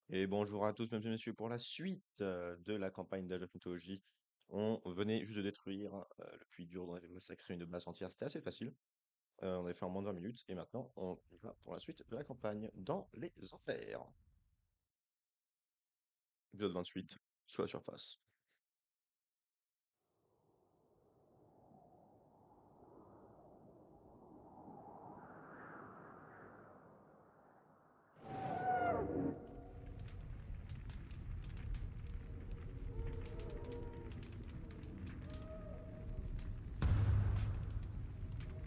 Et bonjour à tous, mesdames et messieurs, pour la suite de la campagne d'Age of Mythology. On venait juste de détruire le puits dur dont on avait massacré une base entière. C'était assez facile. On avait fait en moins de 20 minutes. Et maintenant, on y va pour la suite de la campagne dans les enfers. Épisode 28, sous la surface.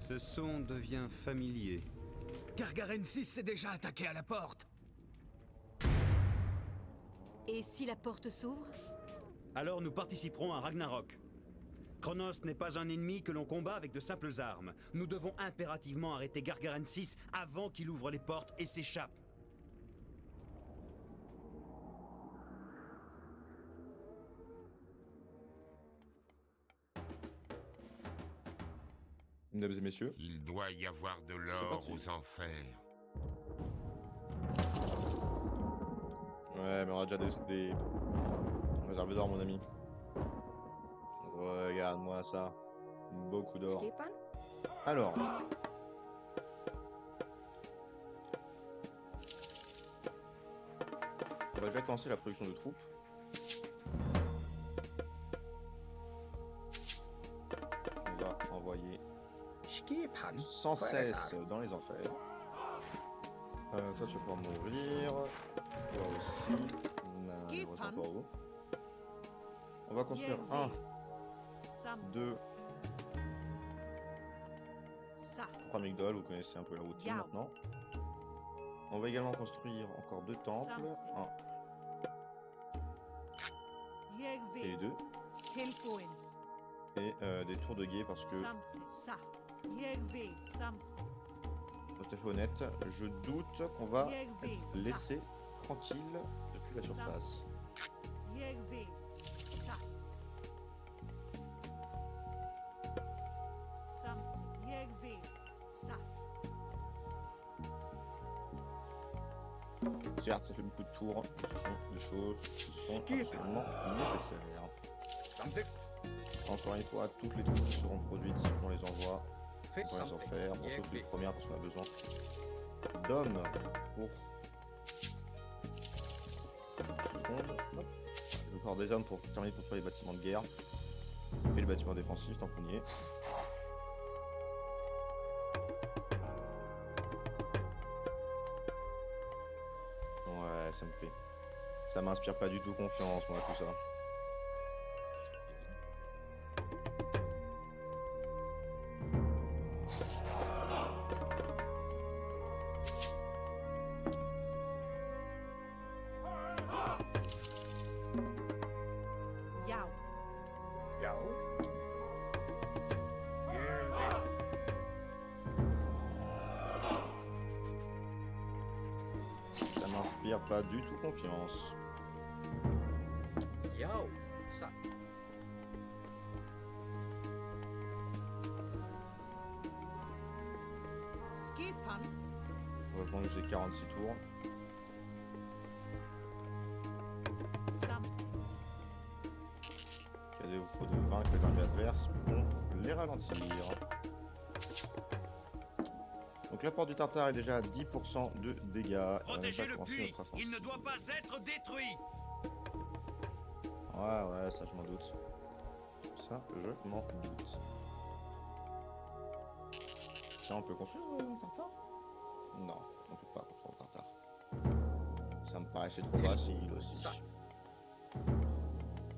Ce son devient familier. Gargarensis s'est déjà attaqué à la porte. Et si la porte s'ouvre? Alors nous participerons à Ragnarok. Chronos n'est pas un ennemi que l'on combat avec de simples armes. Nous devons impérativement arrêter Gargarensis avant qu'il ouvre les portes et s'échappe. Mesdames et messieurs, Il doit y avoir de c'est l'or parti. aux enfers. Ouais, mais on a déjà des réserves d'or, mon ami. Regarde-moi ça. Beaucoup d'or. Skipan? Alors, on va déjà commencer la production de troupes. On va envoyer Skipan? sans cesse dans les enfers. Toi, tu vas pouvoir mourir. Toi aussi. Malheureusement pour vous. On va construire un, deux, trois migdoles. Vous connaissez un peu la routine maintenant. On va également construire encore deux temples. Un et deux. Et des tours de guet parce que, pour être tout à fait honnête, je doute qu'on va être laissé tranquille depuis la surface. Certes, ça fait beaucoup de tours, mais ce sont des choses qui sont absolument nécessaires. Encore une fois, toutes les troupes qui seront produites, on les envoie dans les enfers. Bon, sauf les premières parce qu'on a besoin d'hommes pour seconde. Hop. Il faut encore des hommes pour terminer de construire les bâtiments de guerre et les bâtiments défensifs en premier. Ouais, ça m'inspire pas du tout confiance, moi, tout ça. Ça m'inspire pas du tout confiance. Heureusement que j'ai 46 tours. Cadet au faut de vaincre les armées adverses pour les ralentir. Donc la porte du Tartare est déjà à 10% de dégâts. Protégez le puits. Il ne doit pas être détruit. Ouais, ça je m'en doute. Ça, je m'en doute. Ça, on peut construire un Tartare? Non, on peut pas construire un Tartare. Ça me paraissait trop facile aussi.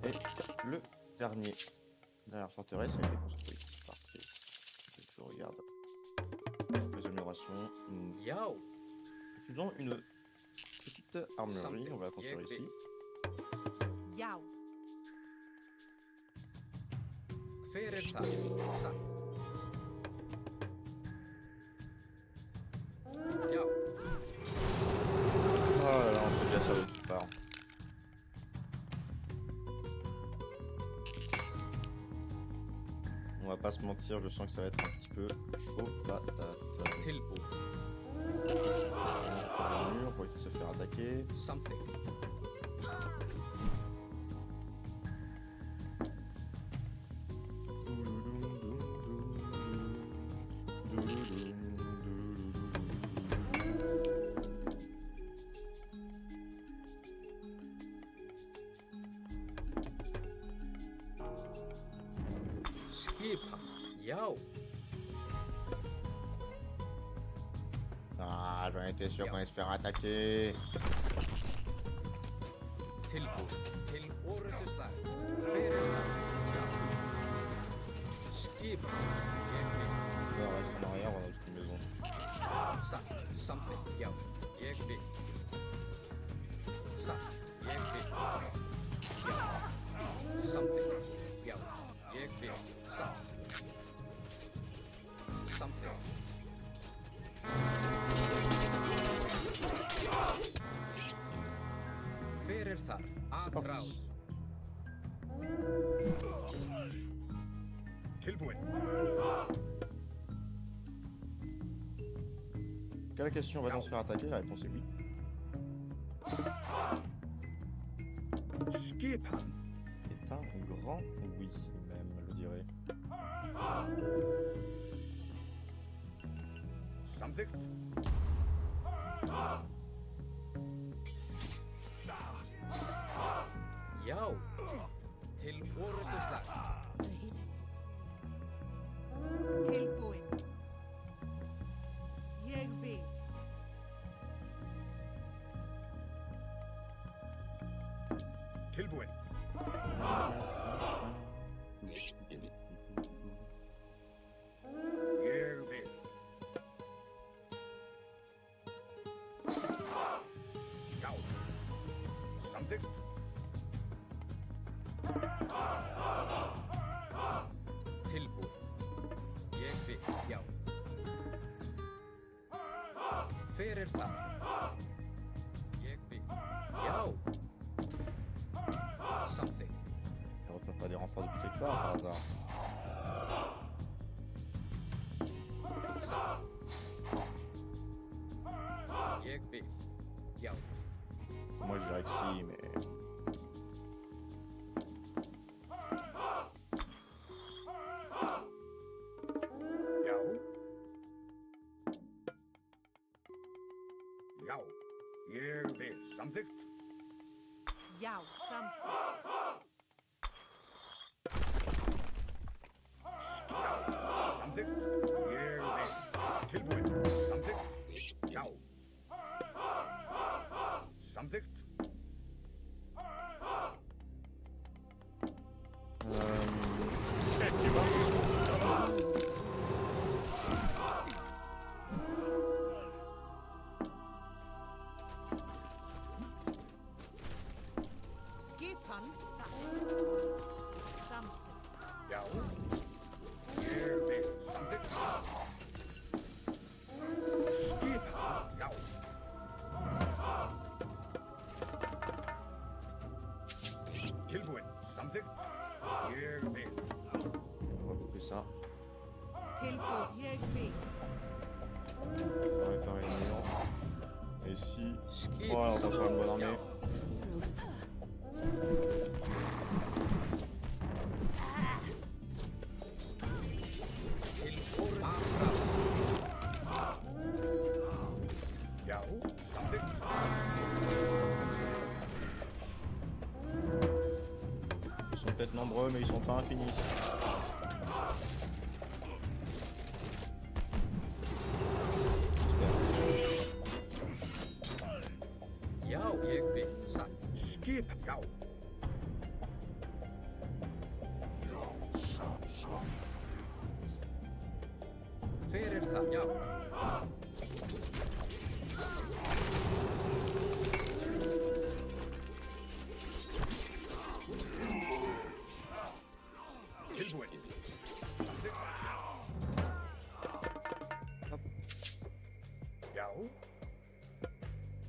Et le dernière forteresse a été construite. Parfait. Je regarde. Les améliorations. Faisons une petite armurerie. On va la construire ici. Oh là là, on peut déjà ça de toute part. On va pas se mentir, je sens que ça va être un petit peu chaud patate. Sur le mur pour éviter de se faire attaquer. Ah, j'en étais sûr qu'on allait se faire attaquer. On reste en arrière, on a une maison. C'est parti. Quelle question va-t-on se faire attaquer? La réponse est oui. Est un grand oui, même, je dirais. Tilbúin. Ég vil. Je retrouve pas des renforts depuis quelque part par hasard. Moi je dirais que si, mais... Já, samþykkt. Skipan samþykkt. On va couper ça. Tilbúin. Ég vil. On va réparer le mur. Et ici... Ouais, on va se faire une bonne armée. Ils sont peut-être nombreux, mais ils sont pas infinis.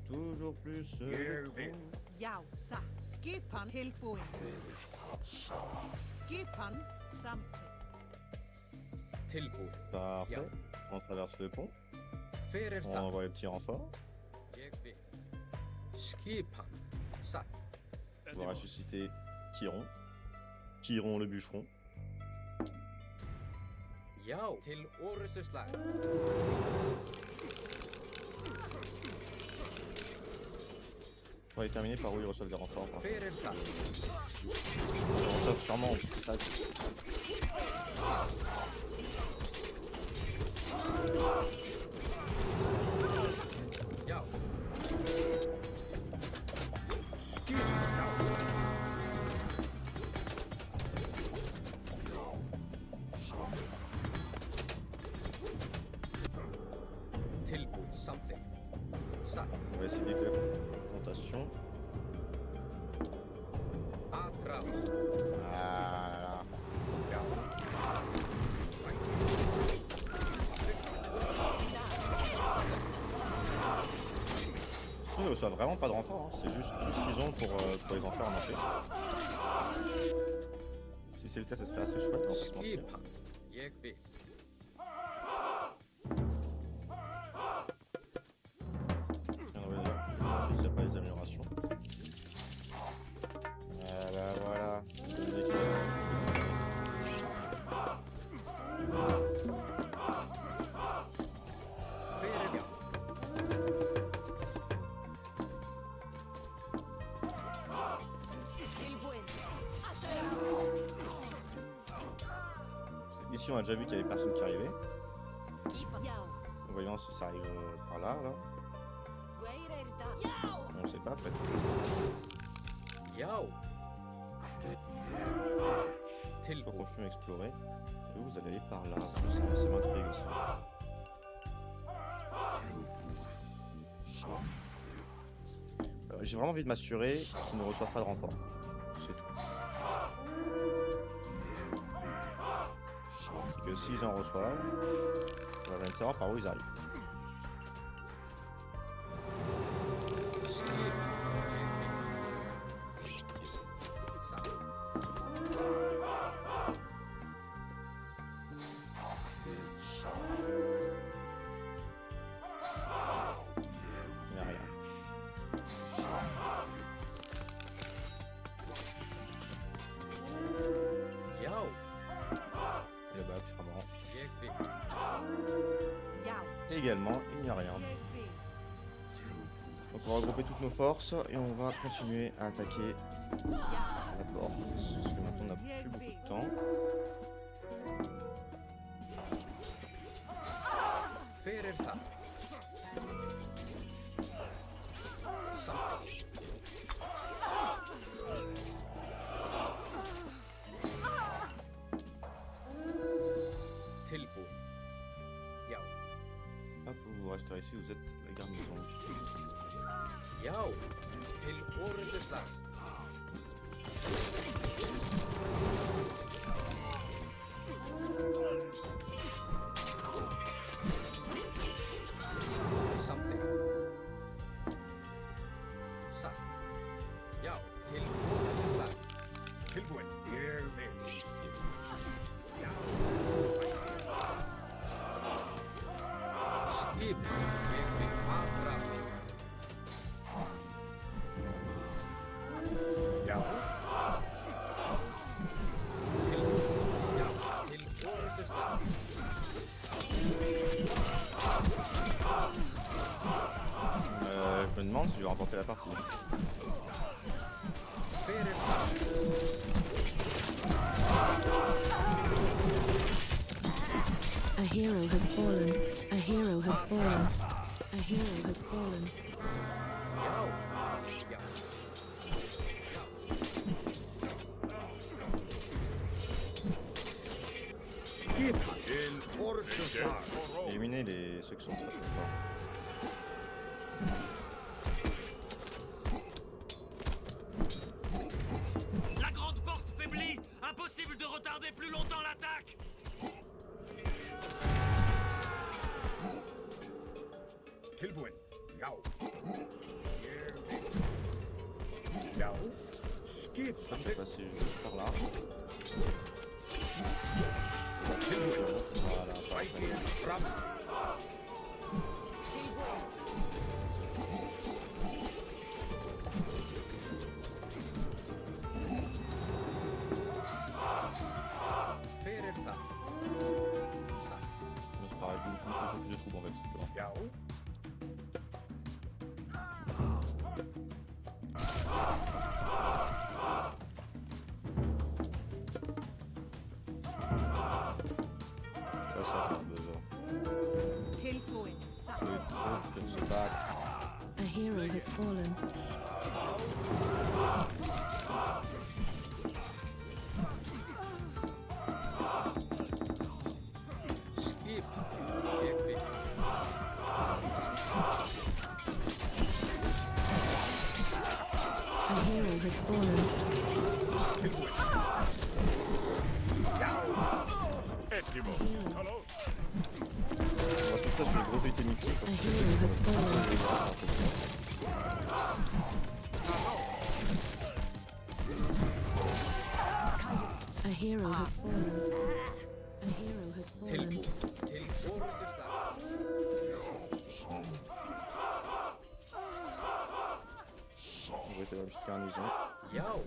Toujours plus. Já, skipan tilbúin. Skipan samþykkt. Parfait. On traverse le pont. On envoie les petits renforts. Skipan. Satt. On va ressusciter Chiron. Chiron le bûcheron. Já, til orustuslag. On va déterminer par où ils reçoivent des renforts. Par contre. Fyrir það. Ils reçoivent sûrement ça. Já. Skipan. Já. Tilbúð samþykkt. Satt. On va essayer d'éviter la confrontation. Atrás. Voilà. Já. Ils ne reçoivent vraiment pas de renfort, hein. C'est juste tout ce qu'ils ont pour les en faire marcher. Si c'est le cas, ça serait assez chouette, on va pas se mentir. Skipan. Ég vil. Tiens, on va dire, je sais pas les améliorations. Voilà. Fyrir já. Ici, on a déjà vu qu'il y avait personne qui arrivait. Voyons si ça arrive par là. On ne sait pas, peut-être. Já. Faut Tilbúð. continuer à explorer. Et vous allez aller par là. Ça m'intrigue aussi. J'ai vraiment envie de m'assurer qu'ils ne reçoivent pas de renfort. C'est tout. Et que s'ils en reçoivent, on va savoir par où ils arrivent. Skipan. Ég vil. Satt. Il n'y a rien. Já. Et là-bas, clairement. Ég vil. Et également, il n'y a rien. Donc on va regrouper toutes nos forces et on va continuer à attaquer la porte. Parce que maintenant on n'a plus beaucoup de temps. Fyrir það. Satt. Tilbúð. Já. Hop, vous restez ici, vous êtes la garnison. Já. Til orustuslag. Samþykkt. Satt. Já. Til orustuslag. Tilbúin. Ég vil. Já. Skipan. Ég vil. Atrás. Já. Tilbúin. Já. Til orustuslag. Je me demande si je vais remporter la partie. Fyrir það. A hero has fallen. A hero has fallen. A hero has fallen. Já. Já. Skipan. Til orustuslag. Éliminer ceux qui sont très forts. La grande porte faiblit. Impossible de retarder plus longtemps l'attaque. Tilbúin. Já. Já. Skip. Ça, je vais passer juste par là. Voilà, parfait. Fram. has fallen. Skip. Epic. A hero has fallen. Ottimo. Allora, On va tout ça sur les grosses unités mixées. A hero has fallen. A hero has fallen. A hero has fallen. Teleportesta. On va essayer de petite garnison. Jau.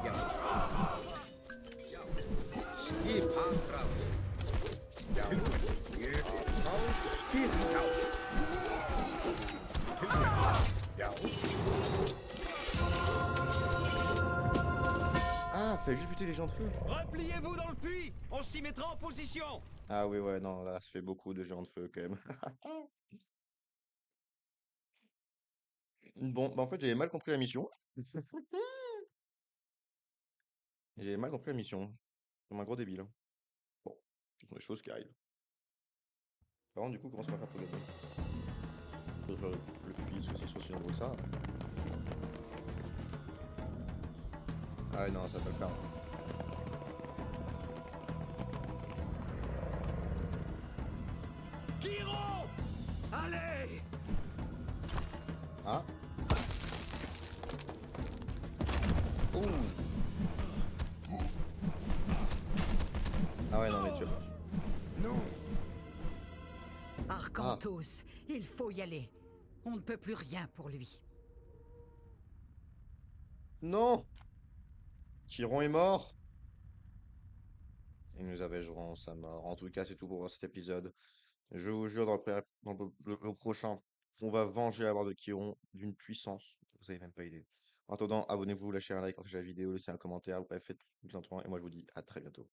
Jau. Jau. Skip handkraft. Jau. Ég á skip. Jau. Tilbúin. Jau. Ah, fallait juste buter les gens de feu. Repliez-vous dans le puits. On s'y mettra en position. Ah oui, ouais, non, là, ça fait beaucoup de géants de feu quand même. Bon, bah en fait, j'avais mal compris la mission. J'avais mal compris la mission. Comme un gros débile. Bon, ce sont des choses qui arrivent. Par contre, du coup, comment ça va faire pour gagner? Faut faire le puits, parce que c'est aussi nombreux que ça. Ah ouais, non, ça va pas le faire. Kiro, allez. Ah. Ouh. Ah ouais, non, mais tu vois. Non. Arcanthos, il faut y aller. On ne peut plus rien pour lui. Non! Chiron est mort! Et nous avégerons sa mort. En tout cas, c'est tout pour cet épisode. Je vous jure, dans le prochain, on va venger la mort de Chiron d'une puissance. Vous avez même pas idée. En attendant, abonnez-vous, lâchez un like, partagez la vidéo, laissez un commentaire, bref, faites tout le temps. Et moi, je vous dis à très bientôt.